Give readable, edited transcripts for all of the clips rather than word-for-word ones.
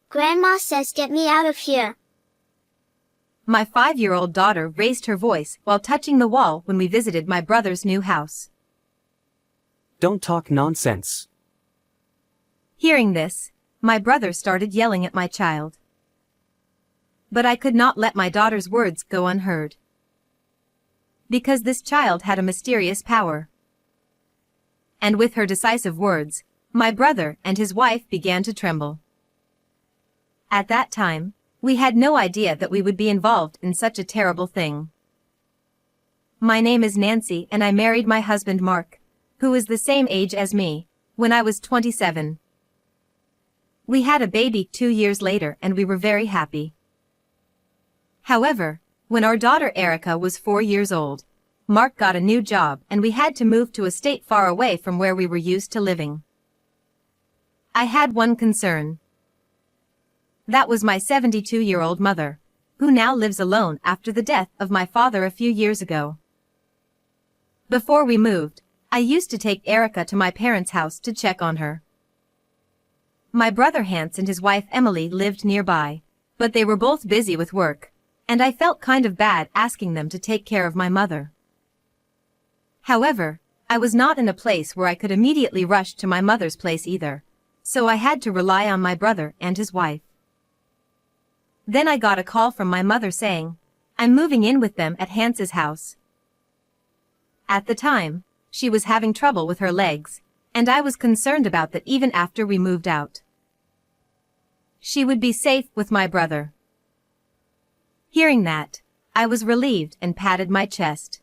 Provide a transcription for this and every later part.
Grandma says get me out of here. My 5-year-old daughter raised her voice while touching the wall when we visited my brother's new house. Don't talk nonsense. Hearing this, my brother started yelling at my child. But I could not let my daughter's words go unheard. Because this child had a mysterious power. And with her decisive words, my brother and his wife began to tremble. At that time, we had no idea that we would be involved in such a terrible thing. My name is Nancy and I married my husband Mark, who is the same age as me, when I was 27. We had a baby 2 years later and we were very happy. However, when our daughter Erica was 4 years old, Mark got a new job and we had to move to a state far away from where we were used to living. I had one concern. That was my 72-year-old mother, who now lives alone after the death of my father a few years ago. Before we moved, I used to take Erica to my parents' house to check on her. My brother Hans and his wife Emily lived nearby, but they were both busy with work, and I felt kind of bad asking them to take care of my mother. However, I was not in a place where I could immediately rush to my mother's place either, so I had to rely on my brother and his wife. Then I got a call from my mother saying, I'm moving in with them at Hans's house. At the time, she was having trouble with her legs, and I was concerned about that even after we moved out. She would be safe with my brother. Hearing that, I was relieved and patted my chest.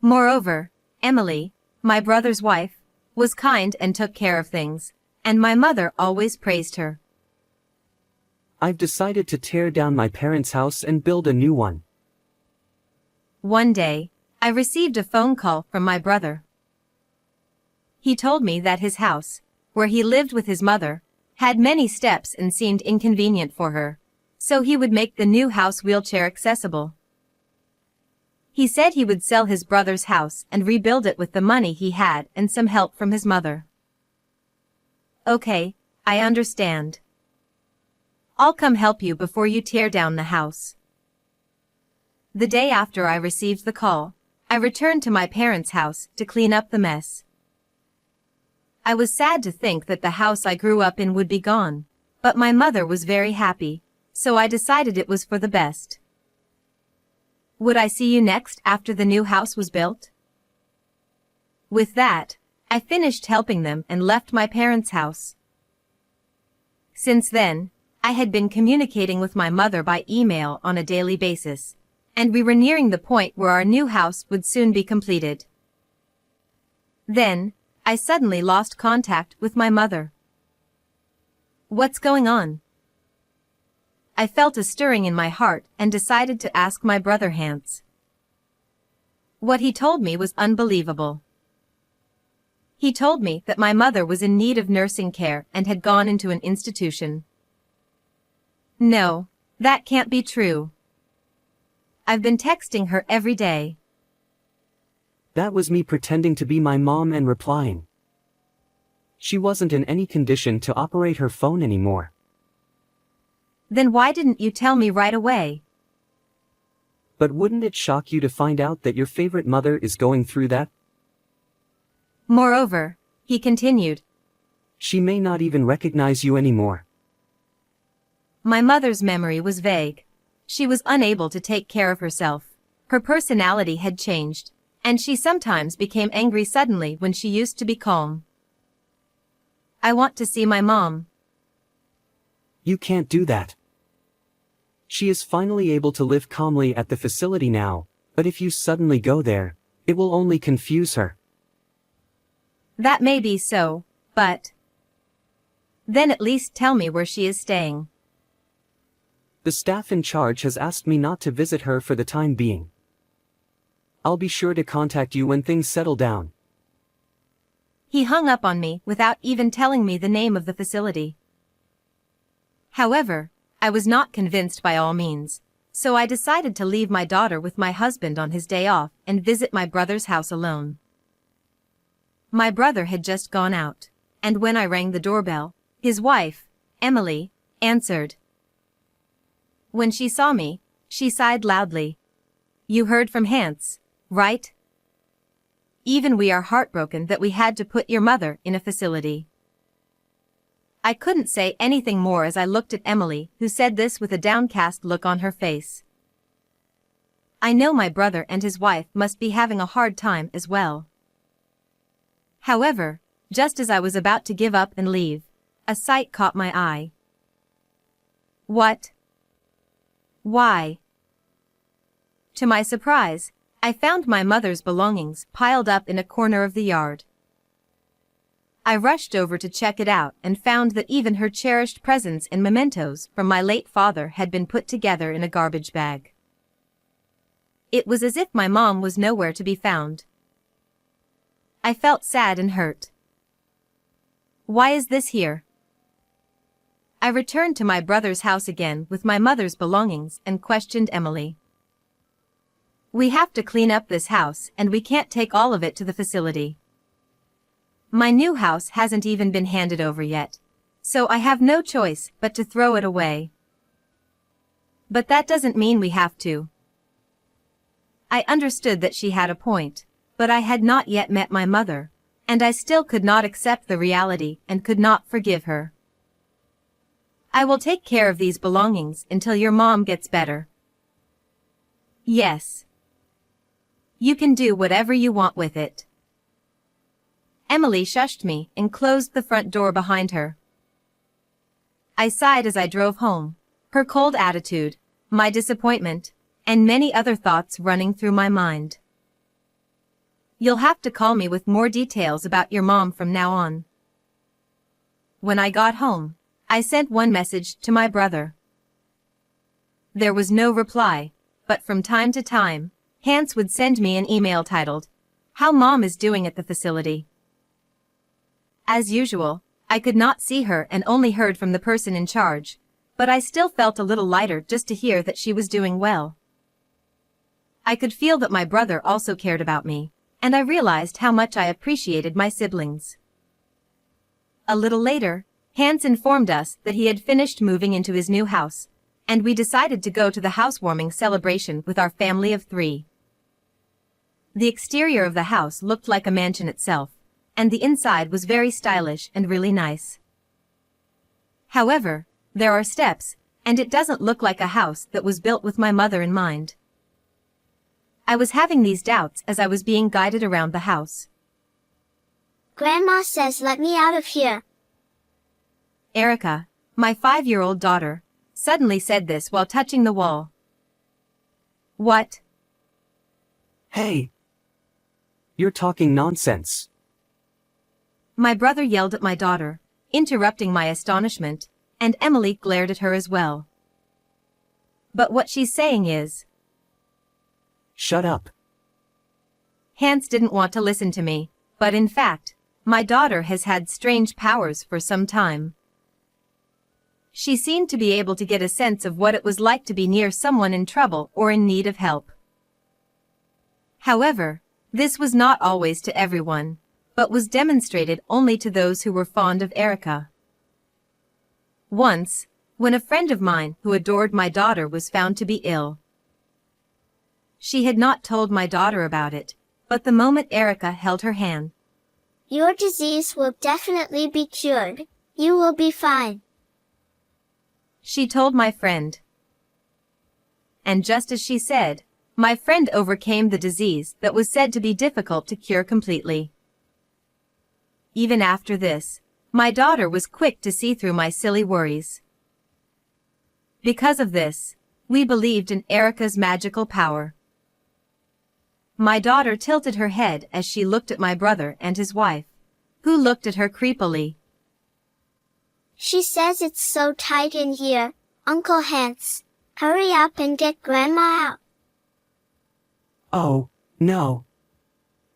Moreover, Emily, my brother's wife, was kind and took care of things, and my mother always praised her. I've decided to tear down my parents' house and build a new one. One day, I received a phone call from my brother. He told me that his house, where he lived with his mother, had many steps and seemed inconvenient for her, so he would make the new house wheelchair accessible. He said he would sell his brother's house and rebuild it with the money he had and some help from his mother. Okay, I understand. I'll come help you before you tear down the house. The day after I received the call, I returned to my parents' house to clean up the mess. I was sad to think that the house I grew up in would be gone, but my mother was very happy, so I decided it was for the best. Would I see you next after the new house was built? With that, I finished helping them and left my parents' house. Since then, I had been communicating with my mother by email on a daily basis, and we were nearing the point where our new house would soon be completed. Then, I suddenly lost contact with my mother. What's going on? I felt a stirring in my heart and decided to ask my brother Hans. What he told me was unbelievable. He told me that my mother was in need of nursing care and had gone into an institution. No, that can't be true. I've been texting her every day. That was me pretending to be my mom and replying. She wasn't in any condition to operate her phone anymore. Then why didn't you tell me right away? But wouldn't it shock you to find out that your favorite mother is going through that? Moreover, he continued, she may not even recognize you anymore. My mother's memory was vague. She was unable to take care of herself. Her personality had changed, and she sometimes became angry suddenly when she used to be calm. I want to see my mom. You can't do that. She is finally able to live calmly at the facility now, but if you suddenly go there, it will only confuse her. That may be so, but then at least tell me where she is staying. The staff in charge has asked me not to visit her for the time being. I'll be sure to contact you when things settle down. He hung up on me without even telling me the name of the facility. However, I was not convinced by all means, so I decided to leave my daughter with my husband on his day off and visit my brother's house alone. My brother had just gone out, and when I rang the doorbell, his wife, Emily answered. When she saw me, she sighed loudly. You heard from Hans, right? Even we are heartbroken that we had to put your mother in a facility. I couldn't say anything more as I looked at Emily, who said this with a downcast look on her face. I know my brother and his wife must be having a hard time as well. However, just as I was about to give up and leave, a sight caught my eye. What? Why? To my surprise, I found my mother's belongings piled up in a corner of the yard. I rushed over to check it out and found that even her cherished presents and mementos from my late father had been put together in a garbage bag. It was as if my mom was nowhere to be found. I felt sad and hurt. Why is this here? I returned to my brother's house again with my mother's belongings and questioned Emily. We have to clean up this house and we can't take all of it to the facility. My new house hasn't even been handed over yet, so I have no choice but to throw it away. But that doesn't mean we have to. I understood that she had a point, but I had not yet met my mother, and I still could not accept the reality and could not forgive her. I will take care of these belongings until your mom gets better. Yes. You can do whatever you want with it. Emily shushed me and closed the front door behind her. I sighed as I drove home, her cold attitude, my disappointment, and many other thoughts running through my mind. You'll have to call me with more details about your mom from now on. When I got home, I sent one message to my brother. There was no reply, but from time to time, Hans would send me an email titled, "How Mom is Doing at the Facility." As usual, I could not see her and only heard from the person in charge, but I still felt a little lighter just to hear that she was doing well. I could feel that my brother also cared about me, and I realized how much I appreciated my siblings. A little later, Hans informed us that he had finished moving into his new house, and we decided to go to the housewarming celebration with our family of 3. The exterior of the house looked like a mansion itself, and the inside was very stylish and really nice. However, there are steps, and it doesn't look like a house that was built with my mother in mind. I was having these doubts as I was being guided around the house. Grandma says let me out of here. Erica, my 5-year-old daughter, suddenly said this while touching the wall. What? Hey! You're talking nonsense. My brother yelled at my daughter, interrupting my astonishment, and Emily glared at her as well. But what she's saying is... Shut up. Hans didn't want to listen to me, but in fact, my daughter has had strange powers for some time. She seemed to be able to get a sense of what it was like to be near someone in trouble or in need of help. However, this was not always to everyone, but was demonstrated only to those who were fond of Erica. Once, when a friend of mine who adored my daughter was found to be ill. She had not told my daughter about it, but the moment Erica held her hand, Your disease will definitely be cured. You will be fine. She told my friend. And just as she said, my friend overcame the disease that was said to be difficult to cure completely. Even after this, my daughter was quick to see through my silly worries. Because of this, we believed in Erica's magical power. My daughter tilted her head as she looked at my brother and his wife, who looked at her creepily. She says it's so tight in here, Uncle Hans. Hurry up and get Grandma out. Oh, no.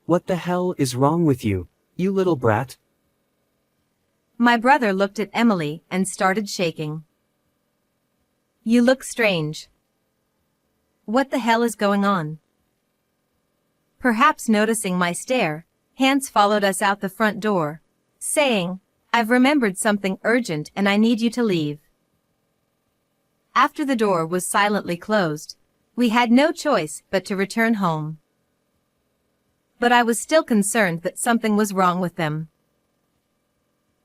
What the hell is wrong with you, you little brat? My brother looked at Emily and started shaking. You look strange. What the hell is going on? Perhaps noticing my stare, Hans followed us out the front door, saying, I've remembered something urgent and I need you to leave. After the door was silently closed, we had no choice but to return home. But I was still concerned that something was wrong with them.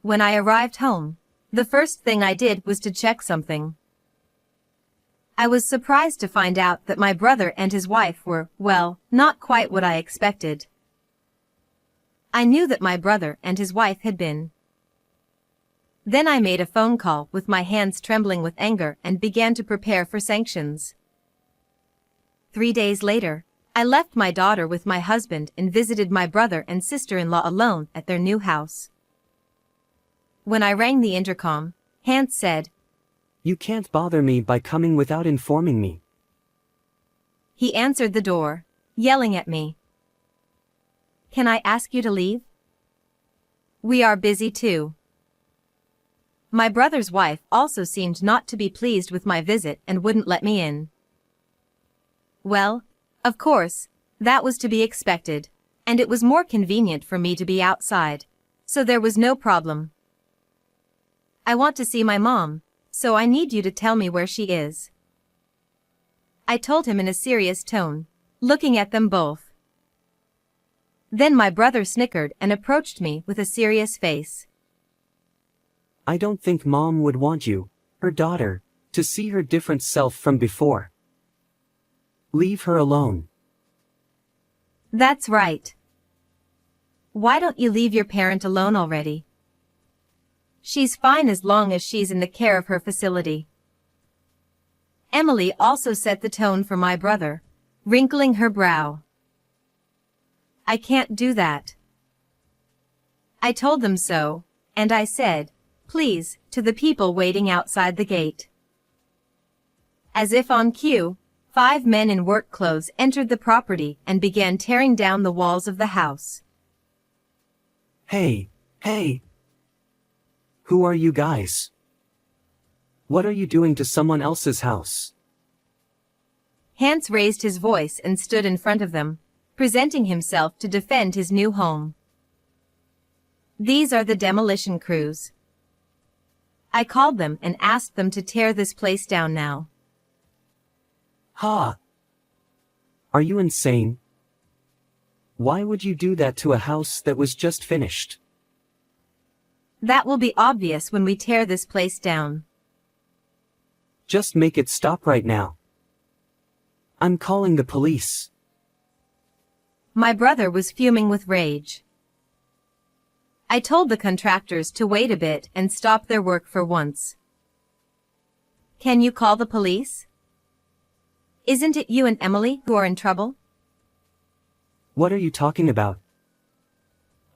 When I arrived home, the first thing I did was to check something. I was surprised to find out that my brother and his wife were, well, not quite what I expected. I knew that my brother and his wife had been. Then I made a phone call with my hands trembling with anger and began to prepare for sanctions. 3 days later, I left my daughter with my husband and visited my brother and sister-in-law alone at their new house. When I rang the intercom, Hans said, "You can't bother me by coming without informing me." He answered the door, yelling at me. "Can I ask you to leave? We are busy too." My brother's wife also seemed not to be pleased with my visit and wouldn't let me in. Well, of course, that was to be expected, and it was more convenient for me to be outside, so there was no problem. "I want to see my mom, so I need you to tell me where she is." I told him in a serious tone, looking at them both. Then my brother snickered and approached me with a serious face. "I don't think Mom would want you, her daughter, to see her different self from before. Leave her alone." That's right. Why don't you leave your parent alone already? She's fine as long as she's in the care of her facility. Emily also set the tone for my brother, wrinkling her brow. "I can't do that." I told them so, and I said, "Please," to the people waiting outside the gate. As if on cue, 5 men in work clothes entered the property and began tearing down the walls of the house. Hey, hey! Who are you guys? What are you doing to someone else's house?" Hans raised his voice and stood in front of them, presenting himself to defend his new home. "These are the demolition crews. I called them and asked them to tear this place down now." Ha! Are you insane? Why would you do that to a house that was just finished? That will be obvious when we tear this place down. Just make it stop right now. I'm calling the police. My brother was fuming with rage. I told the contractors to wait a bit and stop their work for once. "Can you call the police? Isn't it you and Emily who are in trouble?" What are you talking about?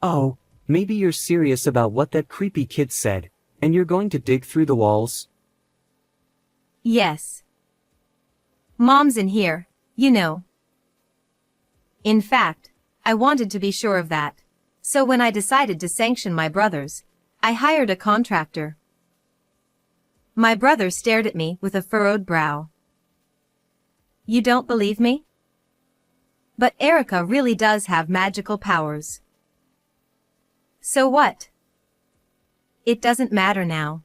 Oh, maybe you're serious about what that creepy kid said, and you're going to dig through the walls? Yes. Mom's in here, you know. In fact, I wanted to be sure of that, so when I decided to sanction my brothers, I hired a contractor. My brother stared at me with a furrowed brow. "You don't believe me? But Erica really does have magical powers." "So what? It doesn't matter now.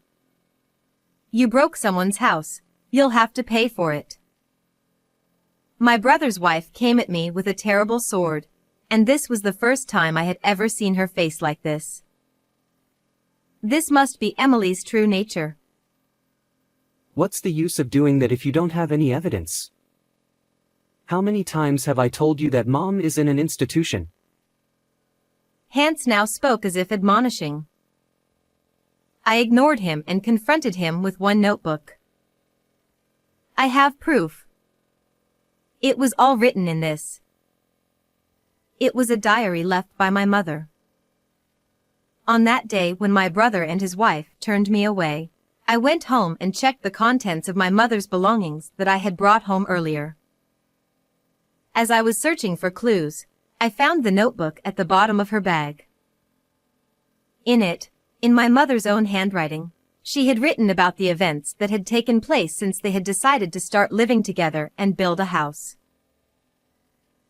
You broke someone's house, you'll have to pay for it." My brother's wife came at me with a terrible sword, and this was the first time I had ever seen her face like this. This must be Emily's true nature. What's the use of doing that if you don't have any evidence? How many times have I told you that Mom is in an institution? Hans now spoke as if admonishing. I ignored him and confronted him with one notebook. "I have proof. It was all written in this." It was a diary left by my mother. On that day when my brother and his wife turned me away, I went home and checked the contents of my mother's belongings that I had brought home earlier. As I was searching for clues, I found the notebook at the bottom of her bag. In it, in my mother's own handwriting, she had written about the events that had taken place since they had decided to start living together and build a house.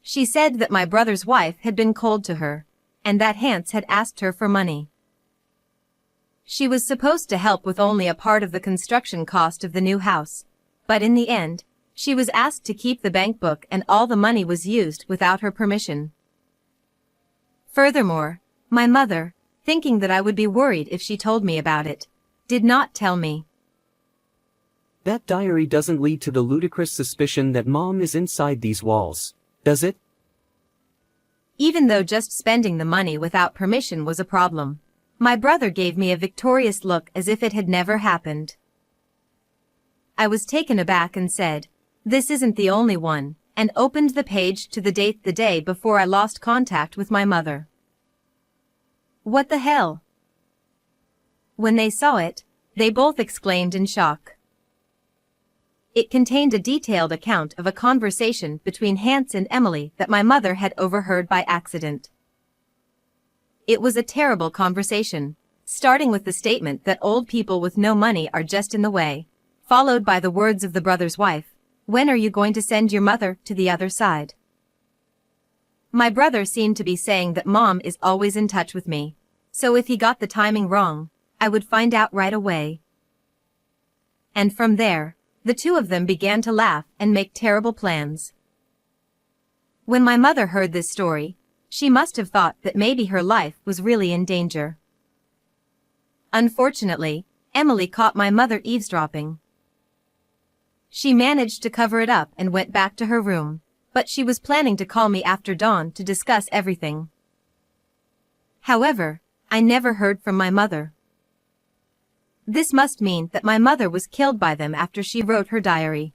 She said that my brother's wife had been cold to her, and that Hans had asked her for money. She was supposed to help with only a part of the construction cost of the new house, but in the end, she was asked to keep the bank book and all the money was used without her permission. Furthermore, my mother, thinking that I would be worried if she told me about it, did not tell me. That diary doesn't lead to the ludicrous suspicion that Mom is inside these walls, does it? Even though just spending the money without permission was a problem, my brother gave me a victorious look as if it had never happened. I was taken aback and said, "This isn't the only one," and opened the page to the date the day before I lost contact with my mother. What the hell? When they saw it, they both exclaimed in shock. It contained a detailed account of a conversation between Hans and Emily that my mother had overheard by accident. It was a terrible conversation, starting with the statement that old people with no money are just in the way, followed by the words of the brother's wife, "When are you going to send your mother to the other side?" My brother seemed to be saying that Mom is always in touch with me, so if he got the timing wrong, I would find out right away. And from there, the two of them began to laugh and make terrible plans. When my mother heard this story, she must have thought that maybe her life was really in danger. Unfortunately, Emily caught my mother eavesdropping. She managed to cover it up and went back to her room, but she was planning to call me after dawn to discuss everything. However, I never heard from my mother. This must mean that my mother was killed by them after she wrote her diary.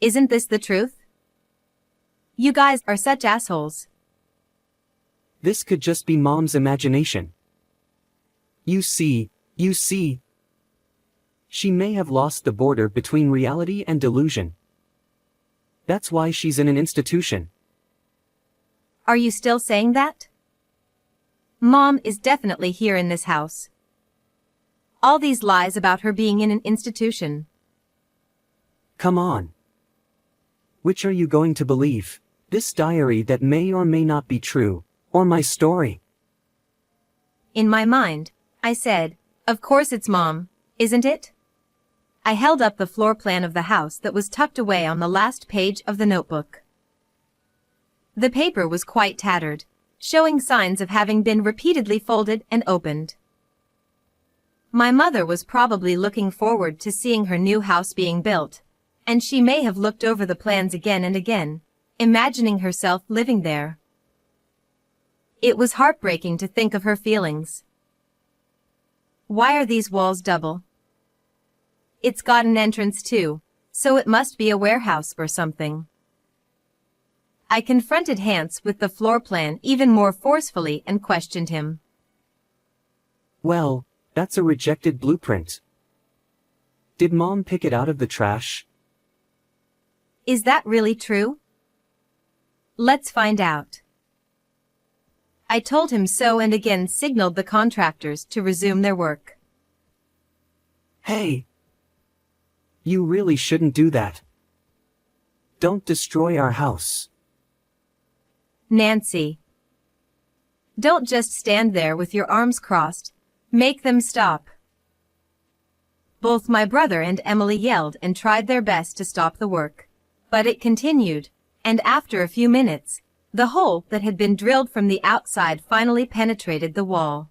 Isn't this the truth? You guys are such assholes. This could just be Mom's imagination. You see, she may have lost the border between reality and delusion. That's why she's in an institution. Are you still saying that? Mom is definitely here in this house. All these lies about her being in an institution. Come on. Which are you going to believe? This diary that may or may not be true, or my story? In my mind, I said, "Of course it's Mom, isn't it?" I held up the floor plan of the house that was tucked away on the last page of the notebook. The paper was quite tattered, showing signs of having been repeatedly folded and opened. My mother was probably looking forward to seeing her new house being built, and she may have looked over the plans again and again, imagining herself living there. It was heartbreaking to think of her feelings. Why are these walls double? It's got an entrance too, so it must be a warehouse or something. I confronted Hans with the floor plan even more forcefully and questioned him. Well, that's a rejected blueprint. Did Mom pick it out of the trash? Is that really true? Let's find out. I told him so and again signaled the contractors to resume their work. Hey! You really shouldn't do that. Don't destroy our house. Nancy. Don't just stand there with your arms crossed. Make them stop. Both my brother and Emily yelled and tried their best to stop the work. But it continued, and after a few minutes, the hole that had been drilled from the outside finally penetrated the wall.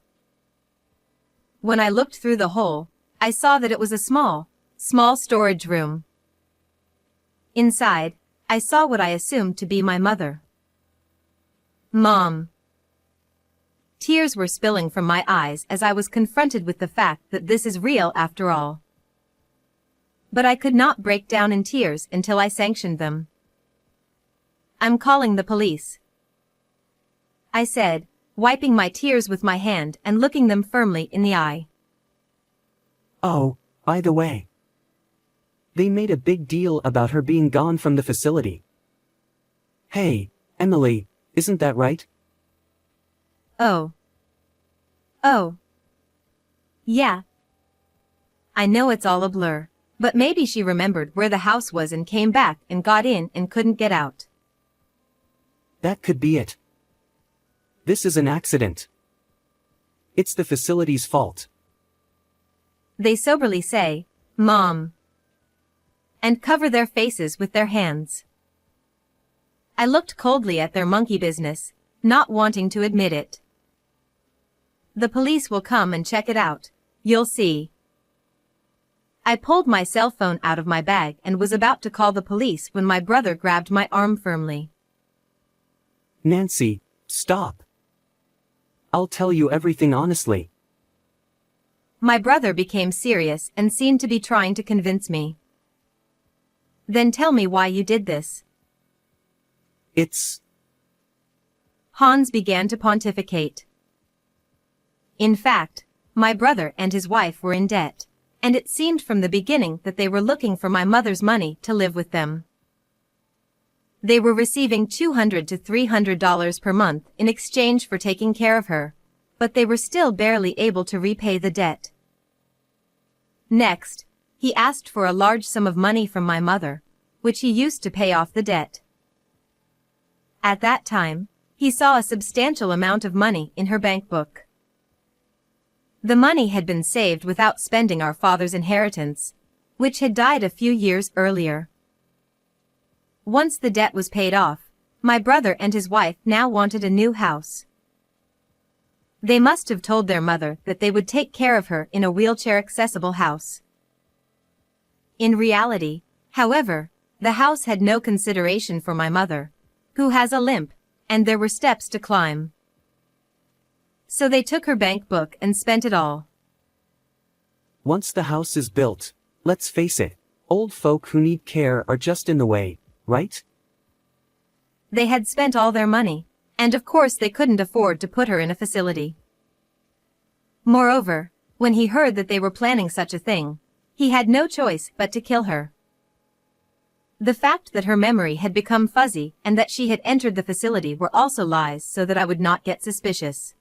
When I looked through the hole, I saw that it was a small storage room. Inside, I saw what I assumed to be my mother. Mom. Tears were spilling from my eyes as I was confronted with the fact that this is real after all. But I could not break down in tears until I sanctioned them. "I'm calling the police," I said, wiping my tears with my hand and looking them firmly in the eye. Oh, by the way. They made a big deal about her being gone from the facility. Hey, Emily, isn't that right? Oh. Yeah. I know it's all a blur, but maybe she remembered where the house was and came back and got in and couldn't get out. That could be it. This is an accident. It's the facility's fault. They soberly say, "Mom," and cover their faces with their hands. I looked coldly at their monkey business, not wanting to admit it. The police will come and check it out, you'll see. I pulled my cell phone out of my bag and was about to call the police when my brother grabbed my arm firmly. Nancy, stop. I'll tell you everything honestly. My brother became serious and seemed to be trying to convince me. Then tell me why you did this. It's... Hans began to pontificate. In fact, my brother and his wife were in debt, and it seemed from the beginning that they were looking for my mother's money to live with them. They were receiving $200 to $300 per month in exchange for taking care of her, but they were still barely able to repay the debt. Next, he asked for a large sum of money from my mother, which he used to pay off the debt. At that time, he saw a substantial amount of money in her bank book. The money had been saved without spending our father's inheritance, which had died a few years earlier. Once the debt was paid off, my brother and his wife now wanted a new house. They must have told their mother that they would take care of her in a wheelchair-accessible house. In reality, however, the house had no consideration for my mother, who has a limp, and there were steps to climb. So they took her bank book and spent it all. Once the house is built, let's face it, old folk who need care are just in the way, right? They had spent all their money, and of course they couldn't afford to put her in a facility. Moreover, when he heard that they were planning such a thing, he had no choice but to kill her. The fact that her memory had become fuzzy and that she had entered the facility were also lies so that I would not get suspicious.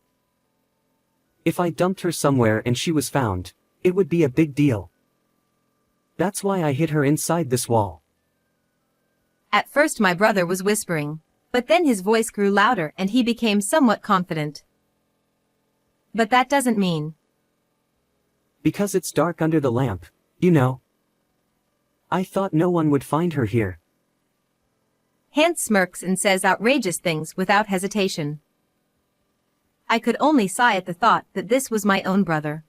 If I dumped her somewhere and she was found, it would be a big deal. That's why I hid her inside this wall. At first my brother was whispering, but then his voice grew louder and he became somewhat confident. But that doesn't mean. Because it's dark under the lamp, you know. I thought no one would find her here. Hans smirks and says outrageous things without hesitation. I could only sigh at the thought that this was my own brother.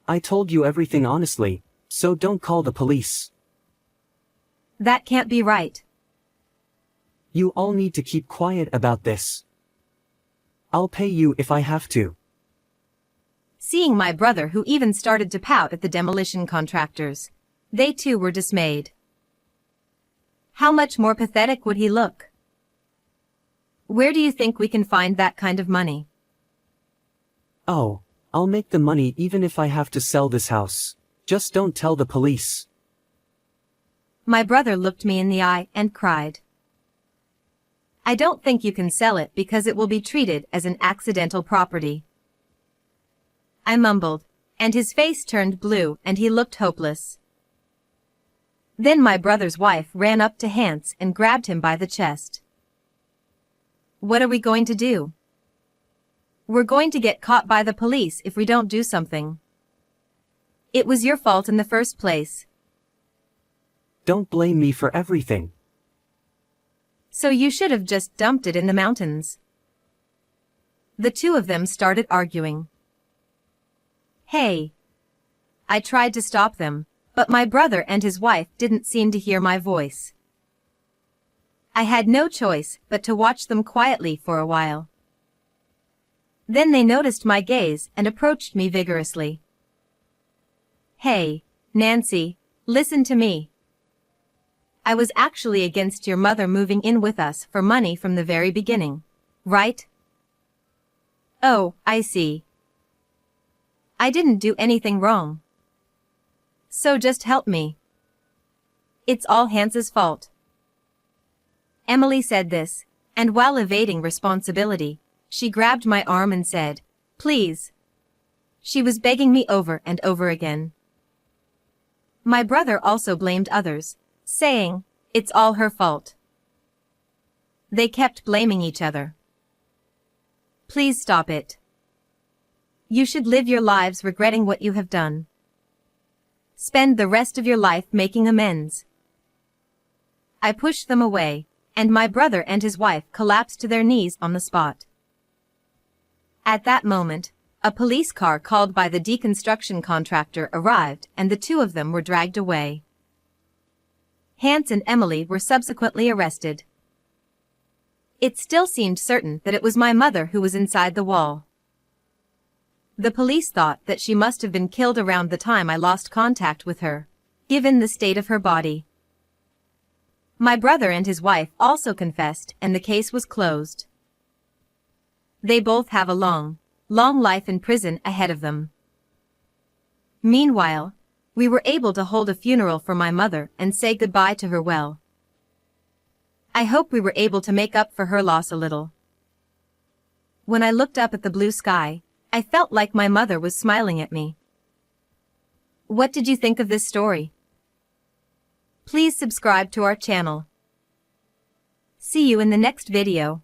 I told you everything honestly, so don't call the police. That can't be right. You all need to keep quiet about this. I'll pay you if I have to. Seeing my brother, who even started to pout at the demolition contractors, they too were dismayed. How much more pathetic would he look? Where do you think we can find that kind of money? Oh, I'll make the money even if I have to sell this house. Just don't tell the police. My brother looked me in the eye and cried. I don't think you can sell it because it will be treated as an accidental property. I mumbled, and his face turned blue and he looked hopeless. Then my brother's wife ran up to Hans and grabbed him by the chest. What are we going to do? We're going to get caught by the police if we don't do something. It was your fault in the first place. Don't blame me for everything. So you should have just dumped it in the mountains. The two of them started arguing. Hey! I tried to stop them, but my brother and his wife didn't seem to hear my voice. I had no choice but to watch them quietly for a while. Then they noticed my gaze and approached me vigorously. Hey, Nancy, listen to me. I was actually against your mother moving in with us for money from the very beginning, right? Oh, I see. I didn't do anything wrong. So just help me. It's all Hans's fault. Emily said this, and while evading responsibility, she grabbed my arm and said, "Please." She was begging me over and over again. My brother also blamed others, saying, "It's all her fault." They kept blaming each other. Please stop it. You should live your lives regretting what you have done. Spend the rest of your life making amends. I pushed them away, and my brother and his wife collapsed to their knees on the spot. At that moment, a police car called by the deconstruction contractor arrived and the two of them were dragged away. Hans and Emily were subsequently arrested. It still seemed certain that it was my mother who was inside the wall. The police thought that she must have been killed around the time I lost contact with her, given the state of her body. My brother and his wife also confessed and the case was closed. They both have a long life in prison ahead of them. Meanwhile, we were able to hold a funeral for my mother and say goodbye to her well. I hope we were able to make up for her loss a little. When I looked up at the blue sky, I felt like my mother was smiling at me. What did you think of this story? Please subscribe to our channel. See you in the next video.